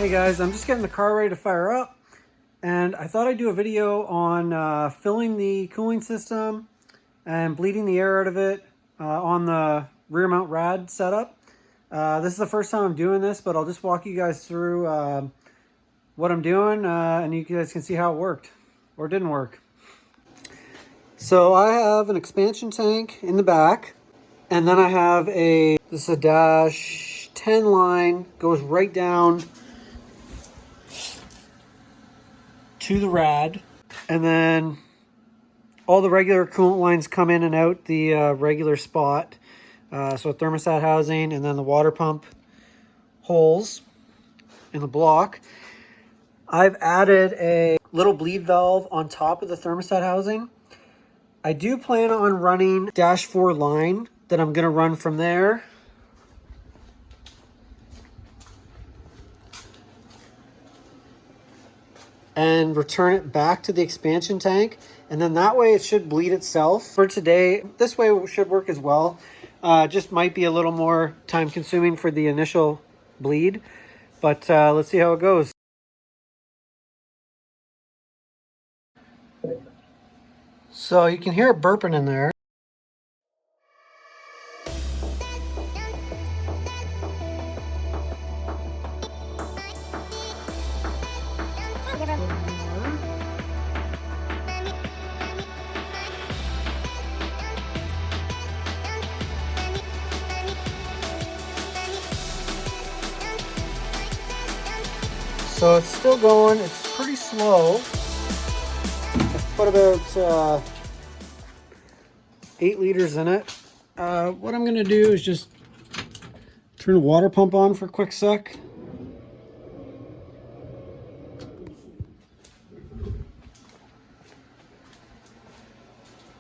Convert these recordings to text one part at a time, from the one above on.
Hey guys, I'm just getting the car ready to fire up, and I thought I'd do a video on filling the cooling system and bleeding the air out of it on the rear mount rad setup. This is the first time I'm doing this, but I'll just walk you guys through what I'm doing and you guys can see how it worked or didn't work. So I have an expansion tank in the back, and then I have this is a dash 10 line, goes right down to the rad, and then all the regular coolant lines come in and out the regular spot. So thermostat housing, and then the water pump holes in the block. I've added a little bleed valve on top of the thermostat housing. I do plan on running dash 4 line that I'm going to run from there and return it back to the expansion tank, and then that way it should bleed itself. For today, this way it should work as well. Just might be a little more time consuming for the initial bleed, but let's see how it goes. So you can hear it burping in there. So it's still going, it's pretty slow. Put about 8 liters in it. What I'm gonna do is just turn the water pump on for a quick sec.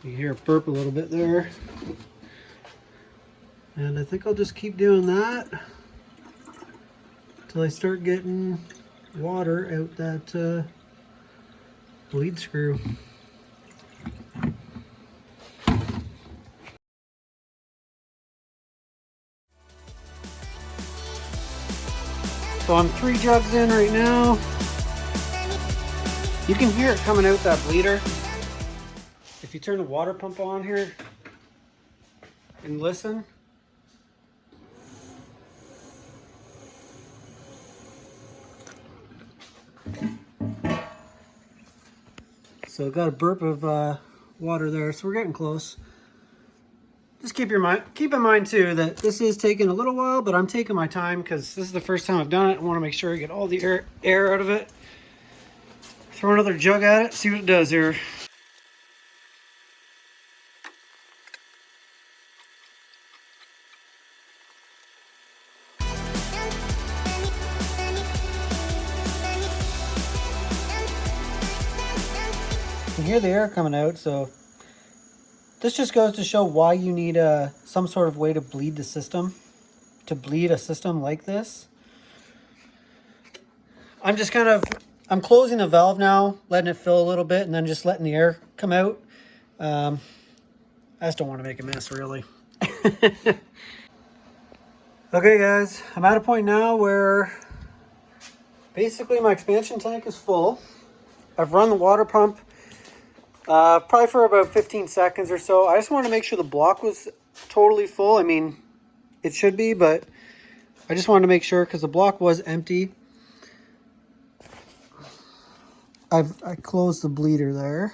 You hear it burp a little bit there. And I think I'll just keep doing that until I start getting water out that bleed screw. So I'm 3 jugs in right now. You can hear it coming out that bleeder. If you turn the water pump on here and listen. So got a burp of water there, so we're getting close. Just keep in mind too that this is taking a little while, but I'm taking my time because this is the first time I've done it. I want to make sure I get all the air out of it. Throw another jug at it, see what it does here. You can hear the air coming out, so this just goes to show why you need some sort of way to bleed the system, to bleed a system like this. I'm closing the valve now, letting it fill a little bit, and then just letting the air come out. I just don't want to make a mess, really. Okay, guys, I'm at a point now where basically my expansion tank is full. I've run the water pump probably for about 15 seconds or so. I just wanted to make sure the block was totally full. I mean, it should be, but I just wanted to make sure because the block was empty. I closed the bleeder there.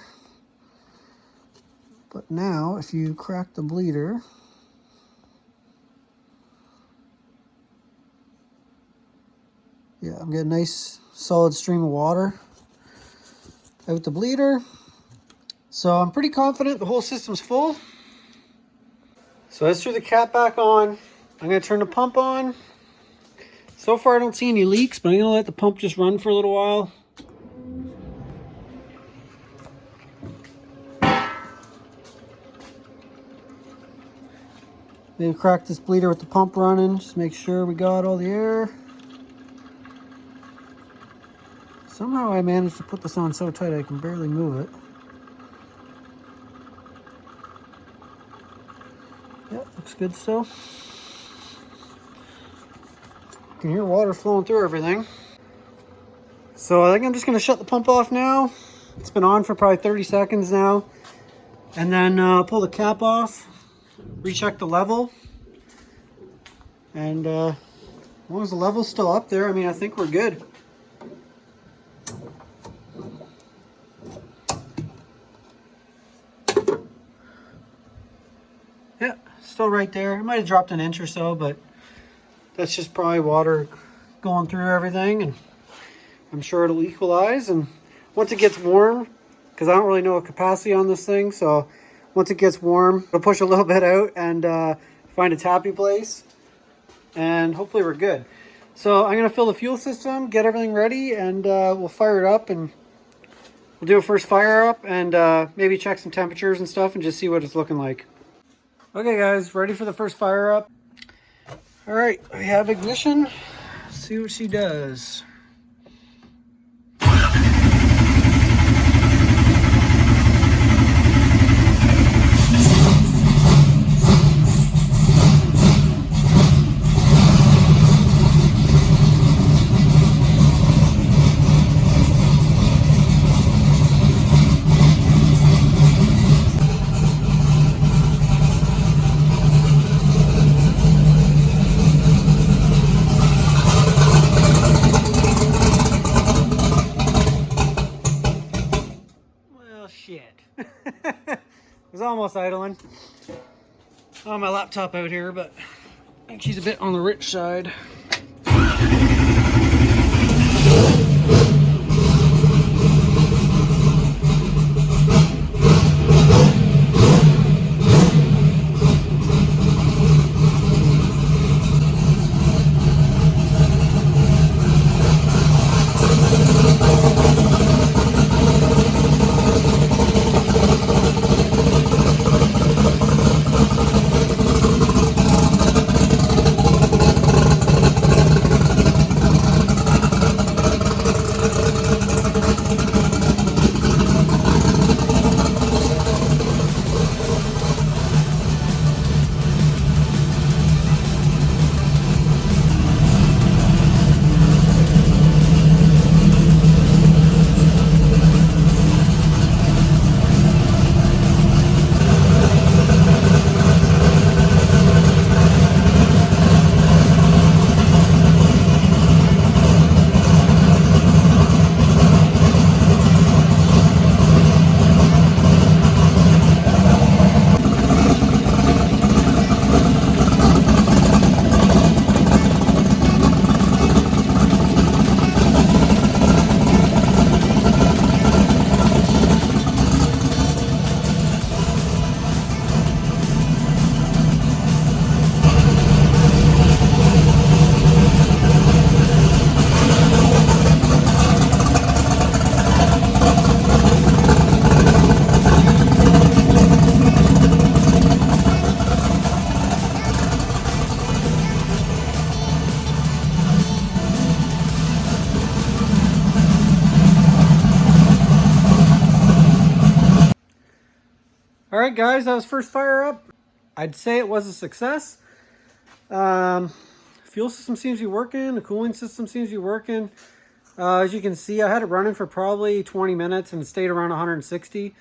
But now, if you crack the bleeder, yeah, I'm getting a nice solid stream of water out the bleeder. So I'm pretty confident the whole system's full. So let's throw the cap back on. I'm gonna turn the pump on. So far I don't see any leaks, but I'm gonna let the pump just run for a little while. Maybe crack this bleeder with the pump running, just make sure we got all the air. Somehow I managed to put this on so tight I can barely move it. Yeah, looks good still. You can hear water flowing through everything. So I think I'm just going to shut the pump off now. It's been on for probably 30 seconds now. And then pull the cap off, recheck the level. And as long as the level's still up there, I mean, I think we're good. Yeah, still right there. It might have dropped an inch or so, but that's just probably water going through everything, and I'm sure it'll equalize. And once it gets warm, because I don't really know a capacity on this thing, so once it gets warm, it'll push a little bit out and find a tappy place, and hopefully we're good. So I'm going to fill the fuel system, get everything ready, and we'll fire it up, and we'll do a first fire up and maybe check some temperatures and stuff and just see what it's looking like. Okay guys, ready for the first fire up. All right, we have ignition. Let's see what she does. Shit. It was almost idling. On my laptop out here, but I think she's a bit on the rich side. All right, guys, that was first fire up. I'd say it was a success. Fuel system seems to be working. The cooling system seems to be working. As you can see, I had it running for probably 20 minutes and it stayed around 160.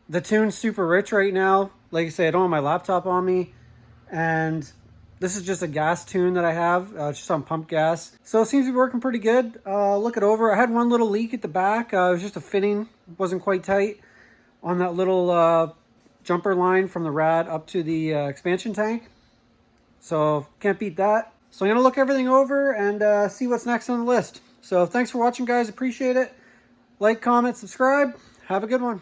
The tune's super rich right now. Like I say, I don't have my laptop on me. And this is just a gas tune that I have, just on pump gas. So it seems to be working pretty good. Look it over. I had one little leak at the back. It was just a fitting, wasn't quite tight on that little jumper line from the rad up to the expansion tank. So can't beat that. So I'm gonna look everything over and see what's next on the list. So thanks for watching, guys. Appreciate it. Like, comment, subscribe. Have a good one.